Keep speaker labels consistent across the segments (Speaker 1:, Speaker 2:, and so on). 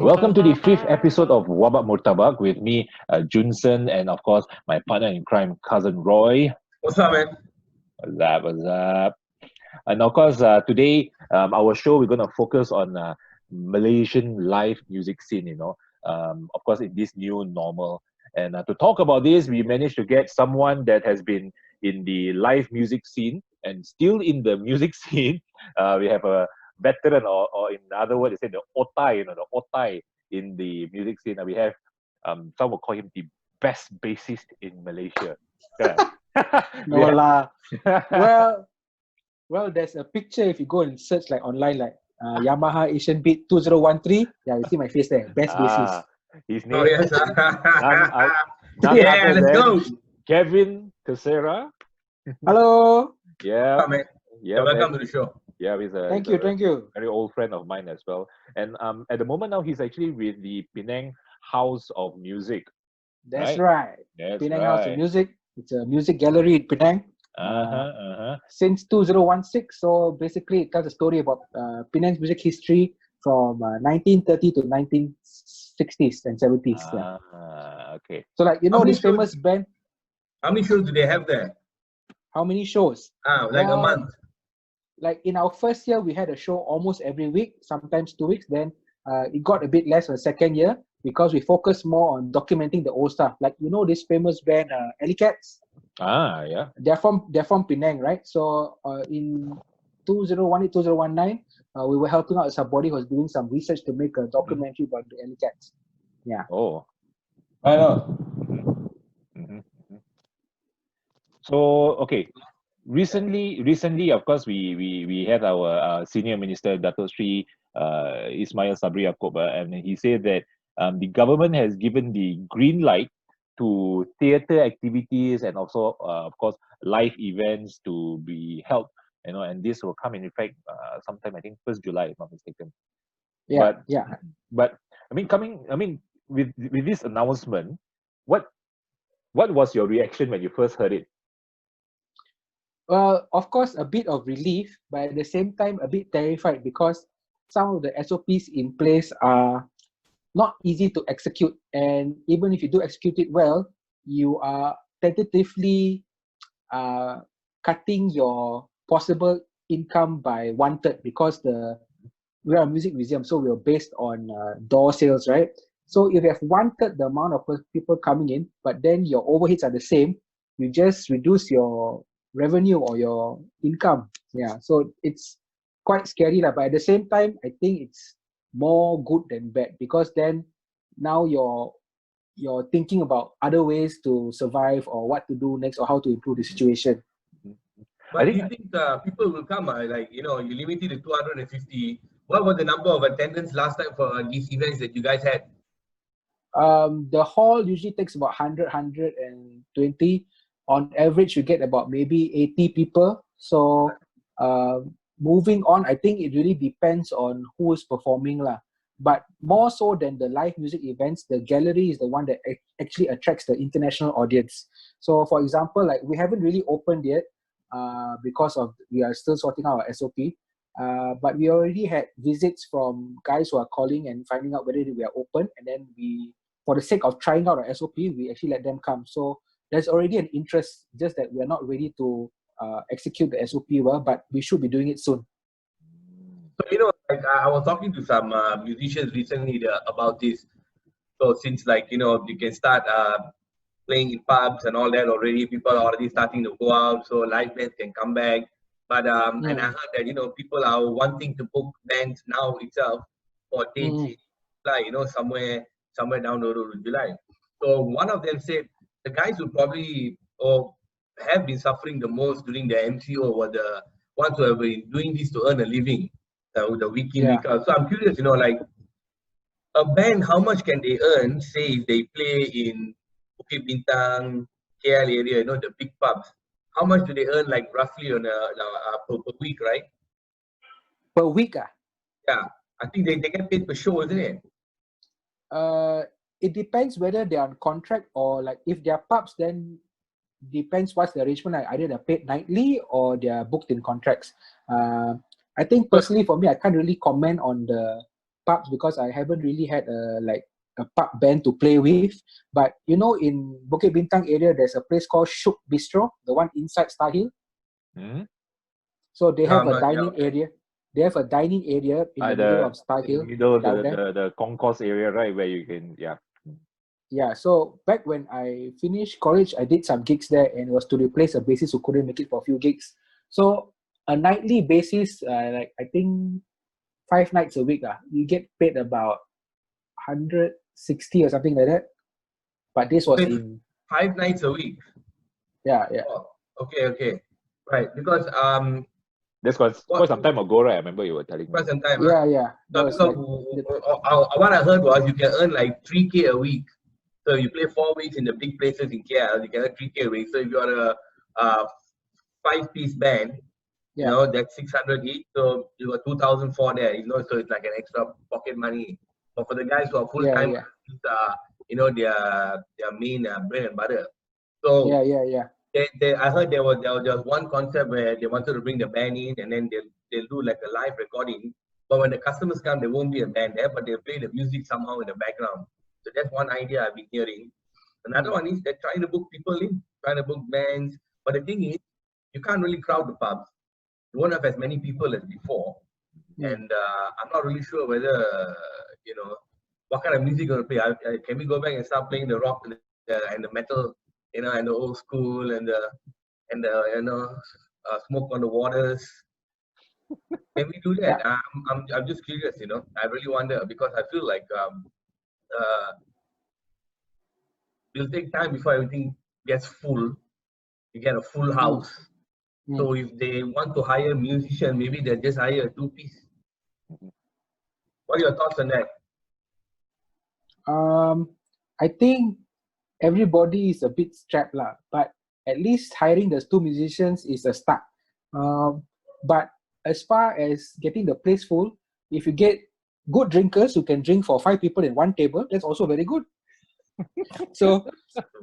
Speaker 1: Welcome to the fifth episode of Wabak Murtabak with me, Junson, and of course, my partner in crime, cousin Roy.
Speaker 2: What's up, man?
Speaker 1: What's up? What's up? And of course, today, our show, we're going to focus on Malaysian live music scene, of course, in this new normal. And to talk about this, we managed to get someone that has been in the live music scene and still in the music scene. We have a veteran, or in other words, they say the otai, the otai in the music scene. And we have, some will call him the best bassist in Malaysia.
Speaker 3: No lah. Well, there's a picture if you go and search like online, like Yamaha Asian Beat 2013. Yeah, you see my face there. Best bassist.
Speaker 1: His name
Speaker 2: Oh, yes.
Speaker 1: none other
Speaker 2: Let's
Speaker 1: than
Speaker 2: go.
Speaker 1: Kevin Theseira.
Speaker 3: Hello.
Speaker 1: Yeah,
Speaker 2: What's up, man?
Speaker 1: yeah,
Speaker 2: Welcome
Speaker 1: man.
Speaker 2: to the show.
Speaker 1: Yeah, he's a
Speaker 3: Thank
Speaker 1: he's
Speaker 3: you,
Speaker 1: a
Speaker 3: thank you.
Speaker 1: very old friend of mine as well. And at the moment now, he's actually with the Penang House of Music.
Speaker 3: That's
Speaker 1: Right.
Speaker 3: right.
Speaker 1: That's
Speaker 3: Penang House of
Speaker 1: right.
Speaker 3: Music. It's a music gallery in Penang. Since 2016. So basically, it tells a story about Penang's music history from 1930 to 1960s and 70s. Yeah.
Speaker 1: Okay.
Speaker 3: So like
Speaker 2: How many
Speaker 3: this famous band.
Speaker 2: How many shows do they have there?
Speaker 3: How many shows?
Speaker 2: Like a
Speaker 3: Well,
Speaker 2: month.
Speaker 3: Like in our first year, we had a show almost every week, sometimes 2 weeks. Then it got a bit less for the second year because we focused more on documenting the old stuff. Like this famous band, Alley Cats.
Speaker 1: Yeah.
Speaker 3: They're from Penang, right? So in 2018, 2019, we were helping out somebody who was doing some research to make a documentary about the Alley Cats. Yeah.
Speaker 1: Oh.
Speaker 2: I know.
Speaker 1: Mhm. So okay, recently, of course, we had our senior minister, Dato Sri Ismail Sabri Yaakob, and he said that the government has given the green light to theatre activities and also, of course, live events to be held. And this will come in effect sometime, I think, 1st July, if I'm not mistaken.
Speaker 3: Yeah.
Speaker 1: But with this announcement, what was your reaction when you first heard it?
Speaker 3: Well, of course, a bit of relief, but at the same time, a bit terrified because some of the SOPs in place are not easy to execute. And even if you do execute it well, you are tentatively cutting your possible income by 1/3 because we are a music museum, so we're based on door sales, right? So if you have 1/3 the amount of people coming in, but then your overheads are the same, you just reduce your revenue or your income. Yeah, so it's quite scary, but at the same time, I think it's more good than bad because then now you're thinking about other ways to survive or what to do next or how to improve the situation.
Speaker 2: But do you think people will come? You limited to 250. What was the number of attendance last time for these events that you guys had?
Speaker 3: The hall usually takes about 120. On average, you get about maybe 80 people. So moving on, I think it really depends on who is performing lah. But more so than the live music events, the gallery is the one that actually attracts the international audience. So for example, like we haven't really opened yet because we are still sorting out our SOP. But we already had visits from guys who are calling and finding out whether we are open. And then for the sake of trying out our SOP, we actually let them come. So there's already an interest, just that we're not ready to execute the SOP well, but we should be doing it soon.
Speaker 2: So, I was talking to some musicians recently about this. So since you can start playing in pubs and all that already, people are already starting to go out, so live bands can come back. But and I heard that people are wanting to book bands now itself for dates in July, somewhere down the road in July. So one of them said the guys who probably have been suffering the most during the MCO were the ones who have been doing this to earn a living, the week in, week out. So I'm curious, like a band, how much can they earn, say, if they play in Bukit Bintang, KL area, the big pubs? How much do they earn, like roughly on per week, right?
Speaker 3: Per week?
Speaker 2: Yeah, I think they get paid per show, isn't it?
Speaker 3: It depends whether they're on contract or like if they're pubs, then depends what's the arrangement. Like either they're paid nightly or they're booked in contracts. I think personally for me, I can't really comment on the pubs because I haven't really had a pub band to play with. But you know, in Bukit Bintang area, there's a place called Shuk Bistro, the one inside Star Hill.
Speaker 1: Hmm?
Speaker 3: So they have a
Speaker 2: but
Speaker 3: dining area. They have a dining area in the middle of Star Hill down there.
Speaker 1: The concourse area, right, where you can, yeah.
Speaker 3: Yeah, so back when I finished college, I did some gigs there, and it was to replace a bassist who couldn't make it for a few gigs. So a nightly basis, like I think 5 nights a week, you get paid about 160 or something like that. But this was
Speaker 2: Wait,
Speaker 3: in
Speaker 2: 5 nights a week.
Speaker 3: yeah.
Speaker 2: Oh, okay, right. Because
Speaker 1: That's quite some time ago, right? I remember you were telling me.
Speaker 2: quite some time.
Speaker 3: Yeah. That
Speaker 2: So
Speaker 3: was
Speaker 2: because what I heard was you can earn like 3K a week. So you play 4 weeks in the big places in KL, you can earn 3K a week. So if you're a 5-piece band, you
Speaker 3: yeah.
Speaker 2: know that's 600 each. So you got 2,004 there. You know, so it's like an extra pocket money. But for the guys who are full time,
Speaker 3: Yeah.
Speaker 2: you know, their main bread and butter. So
Speaker 3: Yeah.
Speaker 2: I heard there was one concept where they wanted to bring the band in and then they'll do like a live recording. But when the customers come, there won't be a band there, but they'll play the music somehow in the background. So that's one idea I've been hearing. Another one is they're trying to book people in, trying to book bands. But the thing is, you can't really crowd the pubs. You won't have as many people as before. And I'm not really sure whether, you know, what kind of music you're going to play. Can we go back and start playing the rock and the metal, you know, and the old school and the you know, Smoke on the Waters? Can we do that?
Speaker 3: Yeah.
Speaker 2: I'm just curious, you know. I really wonder because I feel like it'll take time before everything gets full. You get a full house. So if they want to hire a musician, maybe they'll just hire a 2-piece. What are your thoughts on that?
Speaker 3: I think everybody is a bit strapped lah, but at least hiring the 2 musicians is a start. But as far as getting the place full, if you get good drinkers who can drink for 5 people in one table, that's also very good. So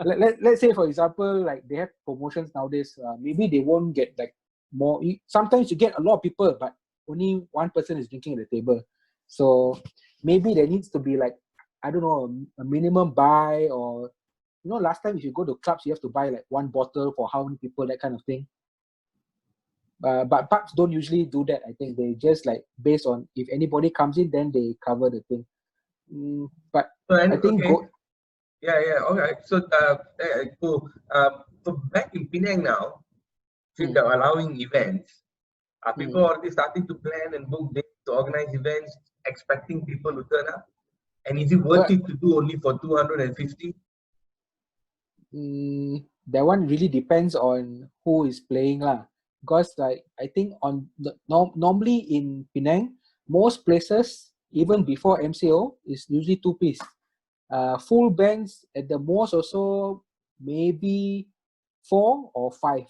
Speaker 3: let's say, for example, like they have promotions nowadays, maybe they won't get like more. Sometimes you get a lot of people, but only one person is drinking at the table. So maybe there needs to be like, I don't know, a minimum buy, or you know, last time if you go to clubs, you have to buy like 1 bottle for how many people, that kind of thing. But pubs don't usually do that. I think they just like based on if anybody comes in, then they cover the thing. But I think
Speaker 2: Okay. So cool. So back in Penang now, since they're allowing events, are people already starting to plan and book dates to organize events, expecting people to turn up? And is it worth it to do only for 250?
Speaker 3: That one really depends on who is playing lah. Because like I think on the normally in Penang, most places even before MCO is usually 2-piece. Full bands at the most also maybe 4 or 5.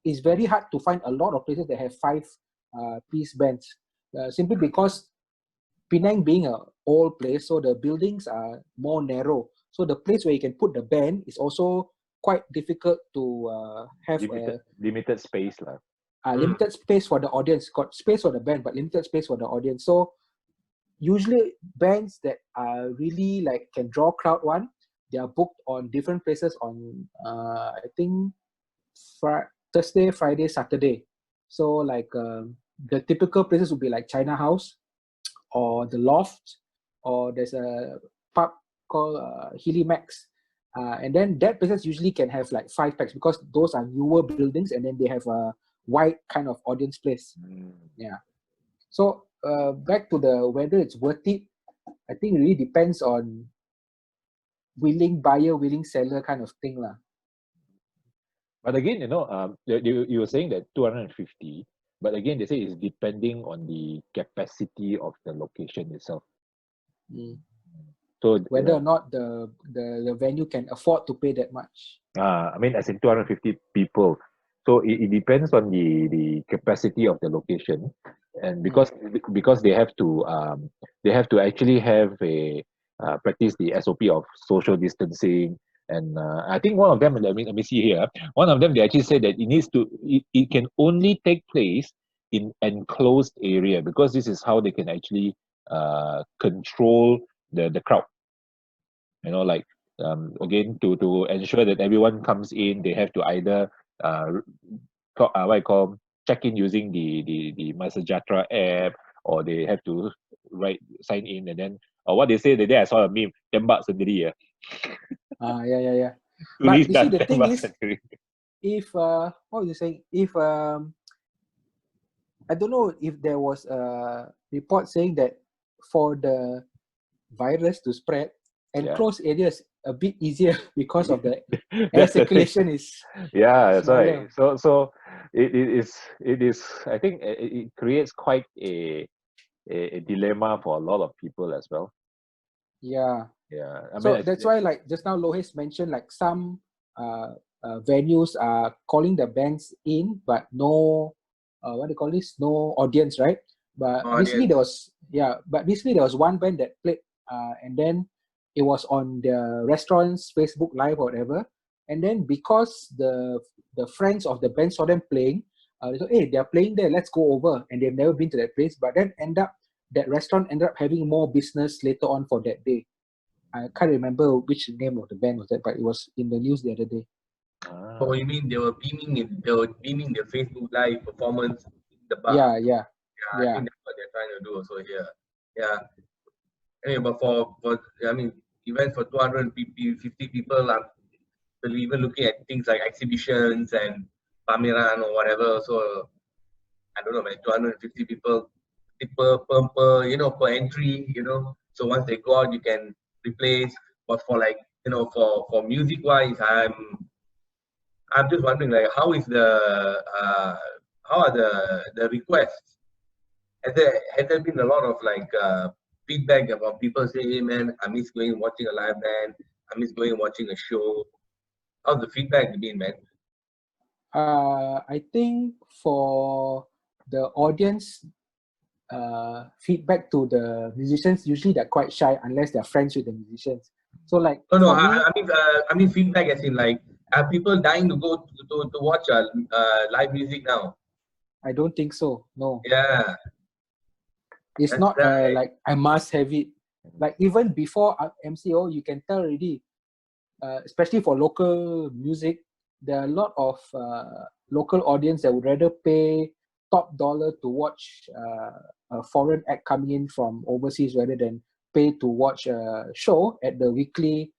Speaker 3: It's very hard to find a lot of places that have 5-piece bands. Simply because Penang being a old place, so the buildings are more narrow. So the place where you can put the band is also quite difficult to have
Speaker 1: limited space lah.
Speaker 3: Limited space for the audience. Got space for the band, but limited space for the audience. So usually bands that are really like can draw crowd one, they are booked on different places on I think Thursday, Friday, Saturday. So like the typical places would be like China House or the Loft, or there's a pub called Hilly Max. And then that places usually can have like 5 packs because those are newer buildings, and then they have a wide kind of audience place. Yeah. So back to the whether it's worth it, I think it really depends on willing buyer, willing seller kind of thing lah.
Speaker 1: But again, you know, you were saying that 250, but again, they say it's depending on the capacity of the location itself. So
Speaker 3: whether or not the venue can afford to pay that much.
Speaker 1: I mean, as in 250 people. So it depends on the capacity of the location, and because they have to actually have a practice the SOP of social distancing. And I think one of them, let me see here. One of them, they actually said that it can only take place in enclosed area, because this is how they can actually control the crowd. You know, like again, to ensure that everyone comes in, they have to either what I call check in using the Masajatra app, or they have to sign in, and then or what they say the day I saw a meme, tembak sendiri ya.
Speaker 3: Yeah.
Speaker 1: Tulis
Speaker 3: But you see,
Speaker 1: dan
Speaker 3: the thing
Speaker 1: tembak
Speaker 3: is,
Speaker 1: sendiri.
Speaker 3: if what was you saying? If I don't know if there was a report saying that for the virus to spread, enclosed areas a bit easier because of the air
Speaker 1: That's the thing.
Speaker 3: circulation is
Speaker 1: Yeah, that's
Speaker 3: smaller.
Speaker 1: right. So it is I think it creates quite a dilemma for a lot of people as well.
Speaker 3: Yeah.
Speaker 1: Yeah, I mean,
Speaker 3: So that's why, like just now, Lohesh mentioned, like some venues are calling the bands in, but no, what do you call this? No audience, right? But basically there was one band that played, and then it was on the restaurant's Facebook Live or whatever, and then because the friends of the band saw them playing, they thought, hey, they're playing there, let's go over, and they've never been to that place, but then that restaurant ended up having more business later on for that day. I can't remember which name of the band was that, but it was in the news the other day.
Speaker 2: Oh, you mean they were beaming it? They were beaming their Facebook Live performance in the bar.
Speaker 3: Yeah.
Speaker 2: I think that's what they're trying to do also here. Yeah. Anyway, but for I mean, events for 250 people, I'm even looking at things like exhibitions and pameran or whatever. So I don't know, man, 250 people per entry. So once they go out, you can replace. But for like for music wise, I'm just wondering, like, how are the requests? Has there been a lot of like feedback about people saying, hey man, I miss going and watching a live band, I miss going and watching a show? How's the feedback been, man?
Speaker 3: I think for the audience, feedback to the musicians, usually they're quite shy unless they're friends with the musicians. So like
Speaker 2: No,
Speaker 3: for me,
Speaker 2: I mean feedback as in like, are people dying to go to watch live music now?
Speaker 3: I don't think so. No,
Speaker 2: Yeah,
Speaker 3: it's
Speaker 2: that's
Speaker 3: not
Speaker 2: right.
Speaker 3: like I must have it. Like even before MCO, you can tell already, especially for local music, there are a lot of local audience that would rather pay top dollar to watch a foreign act coming in from overseas rather than pay to watch a show at the weekly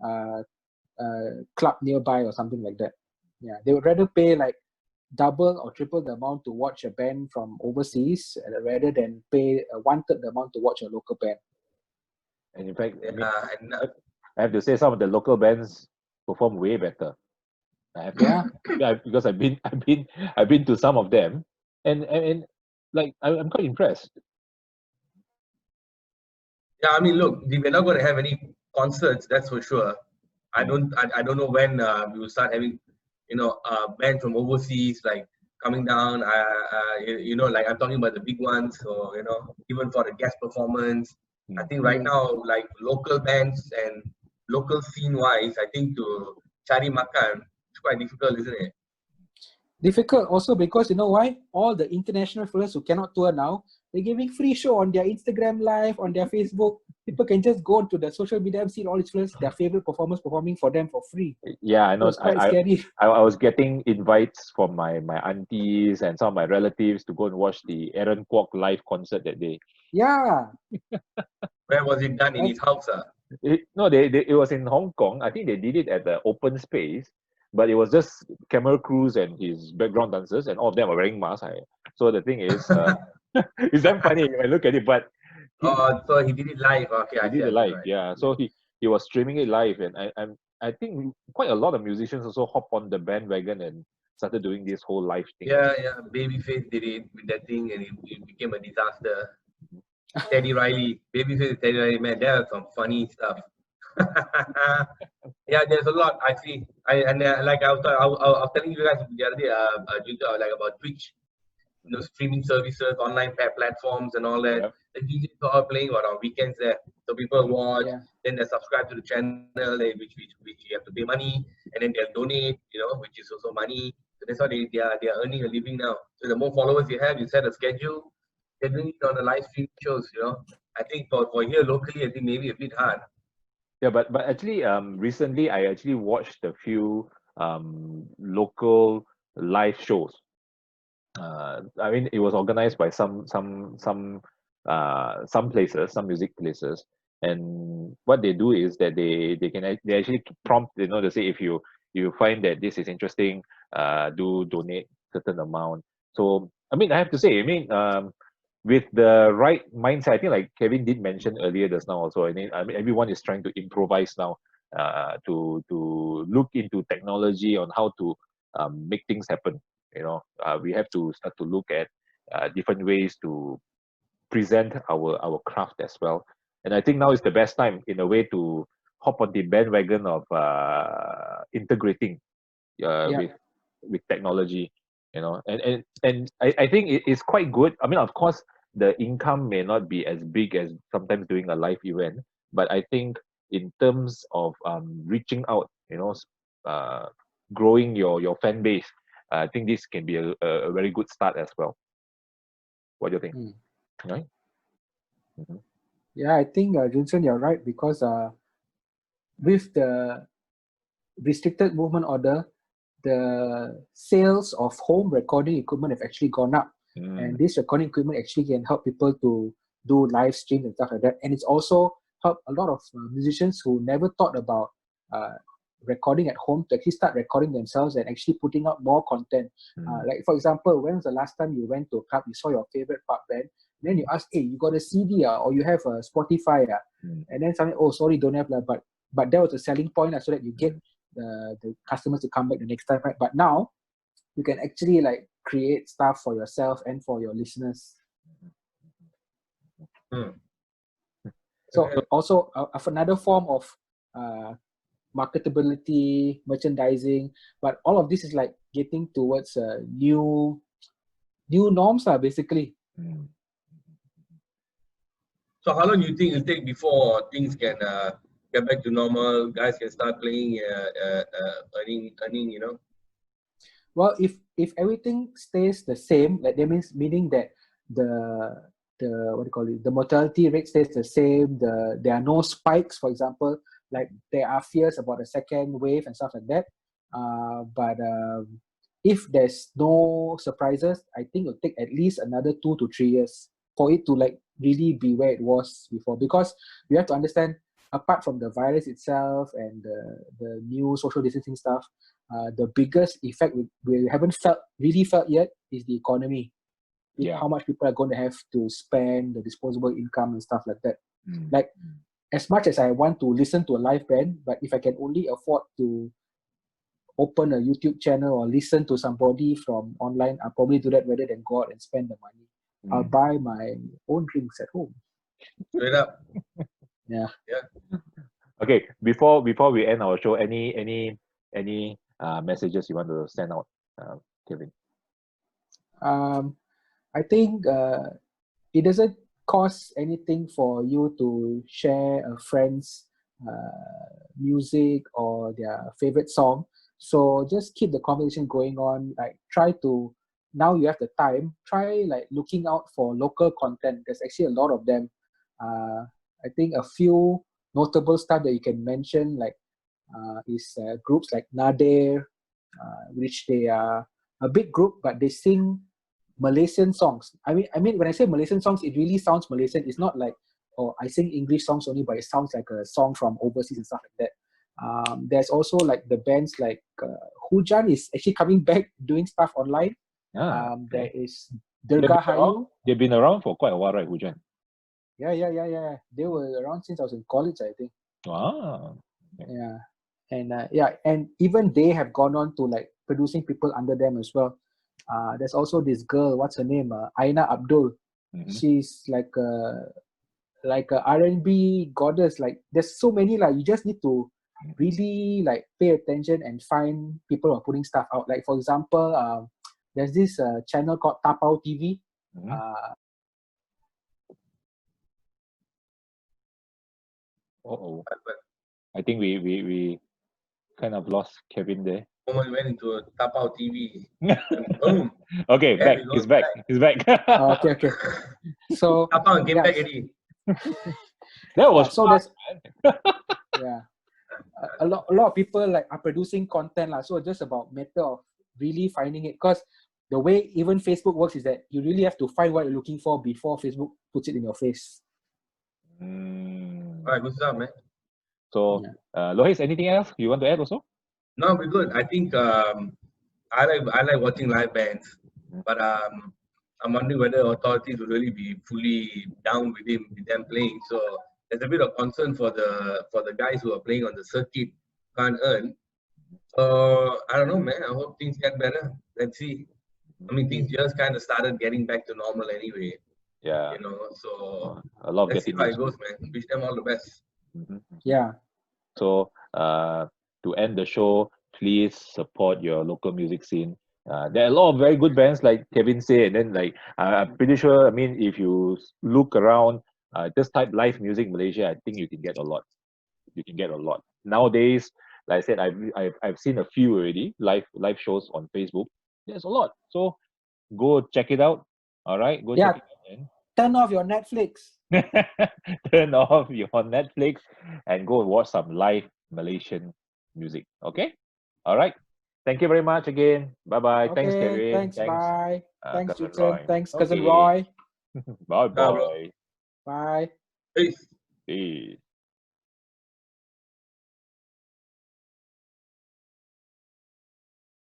Speaker 3: uh, club nearby or something like that. Yeah, they would rather pay like double or triple the amount to watch a band from overseas rather than pay one-third the amount to watch a local band.
Speaker 1: And in fact, I mean,
Speaker 2: Yeah, and
Speaker 1: I have to say some of the local bands perform way better. I have to, because I've been to some of them, and like I'm quite impressed.
Speaker 2: yeah, I mean, look, we're not going to have any concerts, that's for sure. I don't know when we will start having, bands from overseas like coming down. Like I'm talking about the big ones. So even for the guest performance, I think right now like local bands and local scene wise, I think to cari makan it's quite difficult, isn't it?
Speaker 3: Difficult also because you know why? All the international fellas who cannot tour now, they're giving free show on their Instagram live, on their Facebook. People can just go to the social media and see all these fellas, their favorite performers performing for them for free.
Speaker 1: Yeah, I
Speaker 3: So
Speaker 1: know.
Speaker 3: it's quite scary.
Speaker 1: I was getting invites from my aunties and some of my relatives to go and watch the Aaron Kwok live concert that day.
Speaker 3: Yeah.
Speaker 2: Where was it done? In his house?
Speaker 1: No, it was in Hong Kong. I think they did it at the open space, but it was just camera crews and his background dancers, and all of them are wearing masks. So the thing is, it's damn funny when I look at it. But
Speaker 2: So he did it live. Okay,
Speaker 1: he
Speaker 2: I see.
Speaker 1: did it live,
Speaker 2: Right.
Speaker 1: yeah. So he was streaming it live, and I think quite a lot of musicians also hop on the bandwagon and started doing this whole live thing.
Speaker 2: Yeah. Babyface did it with that thing, and it became a disaster. Teddy Riley, Babyface, Teddy Riley, man, there are some funny stuff. Yeah, there's a lot. I see. Like I was telling you guys the other day, like about Twitch, streaming services, online platforms, and all that.
Speaker 1: Yep.
Speaker 2: The DJs are playing on weekends there, so people watch.
Speaker 3: Yeah.
Speaker 2: Then they subscribe to the channel, which you have to pay money, and then they'll donate, which is also money. So that's how they are earning a living now. So the more followers you have, you set a schedule. They're doing it on the live stream shows, I think for here locally, I think maybe a bit hard.
Speaker 1: Yeah, but actually, recently I actually watched a few local live shows. I mean, it was organized by some places, some music places, and what they do is that they actually prompt, to say, if you find that this is interesting, do donate certain amount. So I mean, I have to say, I mean, with the right mindset, I think like Kevin did mention earlier just now also. I mean everyone is trying to improvise now, to look into technology on how to make things happen. We have to start to look at different ways to present our craft as well. And I think now is the best time in a way to hop on the bandwagon of integrating
Speaker 3: Yeah.
Speaker 1: with technology, and I think it is quite good. I mean, of course, the income may not be as big as sometimes doing a live event, but I think in terms of reaching out, uh, growing your fan base, I think this can be a very good start as well. What do you think?
Speaker 3: Mm.
Speaker 1: Right? Mhm.
Speaker 3: Yeah, I think Junsen, you're right, because with the restricted movement order, the sales of home recording equipment have actually gone up. And this recording equipment actually can help people to do live streams and stuff like that. And it's also helped a lot of musicians who never thought about uh, recording at home to actually start recording themselves and actually putting out more content. Like, for example, when was the last time you went to a club, you saw your favorite pub band, then you ask, hey, you got a CD or you have a Spotify? And then something, oh, sorry, don't have, but that was a selling point so that you get the customers to come back the next time, right? But now you can actually like create stuff for yourself and for your listeners. So also another form of marketability, merchandising, but all of this is like getting towards new norms, basically.
Speaker 2: So how long do you think it'll take before things can get back to normal? Guys can start playing, earning,
Speaker 3: Well, if everything stays the same, like that meaning that the what do you call it, the mortality rate stays the same, there are no spikes, for example, like there are fears about a second wave and stuff like that. But if there's no surprises, I think it'll take at least another 2 to 3 years for it to like really be where it was before. Because you have to understand, apart from the virus itself and the new social distancing stuff, the biggest effect we haven't really felt yet is the economy.
Speaker 1: Yeah.
Speaker 3: How much people are going to have to spend, the disposable income and stuff like that. Like, as much as I want to listen to a live band, but if I can only afford to open a YouTube channel or listen to somebody from online, I'll probably do that rather than go out and spend the money. I'll buy my own drinks at home.
Speaker 2: Straight up.
Speaker 3: Yeah.
Speaker 1: Okay. Before we end our show, any messages you want to send out, Kevin?
Speaker 3: I think it doesn't cost anything for you to share a friend's music or their favorite song. So just keep the conversation going on. Like, try to, now you have the time, try like looking out for local content. There's actually a lot of them. I think a few notable stuff that you can mention, like is groups like Nadir, which they are a big group, but they sing Malaysian songs. I mean, when I say Malaysian songs, it really sounds Malaysian. It's not like, oh, I sing English songs only, but it sounds like a song from overseas and stuff like that. There's also like the bands like Hujan is actually coming back doing stuff online. There is Derga Hayu.
Speaker 1: They've been around for quite a while, right, Hujan?
Speaker 3: Yeah. They were around since I was in college, I think.
Speaker 1: Wow.
Speaker 3: Yeah. And and even they have gone on to like producing people under them as well. There's also this girl, what's her name? Aina Abdul. She's like a R&B goddess. Like, there's so many, like, you just need to really like pay attention and find people who are putting stuff out. Like, for example, there's this channel called Tapau TV.
Speaker 1: I think we kind of lost Kevin there.
Speaker 2: Someone went into a Tapau TV. Boom.
Speaker 1: Okay,
Speaker 2: There
Speaker 1: back. He's back.
Speaker 3: Okay. So
Speaker 2: Tapau came back already.
Speaker 1: That was
Speaker 3: so
Speaker 1: fun,
Speaker 3: there's
Speaker 1: man.
Speaker 3: yeah, a lot of people like are producing content lah. So just about matter of really finding it, because the way even Facebook works is that you really have to find what you're looking for before Facebook puts it in your face.
Speaker 2: All right, good stuff, man.
Speaker 1: So,
Speaker 3: Yeah.
Speaker 1: Lohis, anything else you want to add also?
Speaker 2: No, we're good. I think I like watching live bands, but I'm wondering whether authorities will really be fully down with them playing. So there's a bit of concern for the guys who are playing on the circuit, can't earn. So I don't know, man. I hope things get better. Let's see. I mean, things just kind of started getting back to normal anyway,
Speaker 1: Yeah,
Speaker 2: So
Speaker 1: a lot of
Speaker 2: let's see
Speaker 1: getting
Speaker 2: how it
Speaker 1: used to.
Speaker 2: goes, man. Wish them all the best.
Speaker 3: Yeah.
Speaker 1: So, to end the show, please support your local music scene. There are a lot of very good bands, like Kevin said, and then like I'm pretty sure. I mean, if you look around, just type live music Malaysia, I think you can get a lot. You can get a lot nowadays. Like I said, I've seen a few already live shows on Facebook. There's a lot, so go check it out. All right, go
Speaker 3: Yeah.
Speaker 1: check it out.
Speaker 3: Turn off your Netflix.
Speaker 1: Turn off your Netflix and go watch some live Malaysian music. Okay? All right. Thank you very much again. Bye bye. Thanks,
Speaker 3: Okay.
Speaker 1: Kevin.
Speaker 3: Thanks.
Speaker 1: Thanks,
Speaker 3: Bye. Thanks,
Speaker 1: Cousin
Speaker 3: Jason.
Speaker 1: Roy.
Speaker 3: Thanks, Cousin
Speaker 1: Okay.
Speaker 3: Roy.
Speaker 1: Bye
Speaker 2: Bro.
Speaker 1: bye.
Speaker 3: Bye.
Speaker 2: Peace.
Speaker 1: Peace.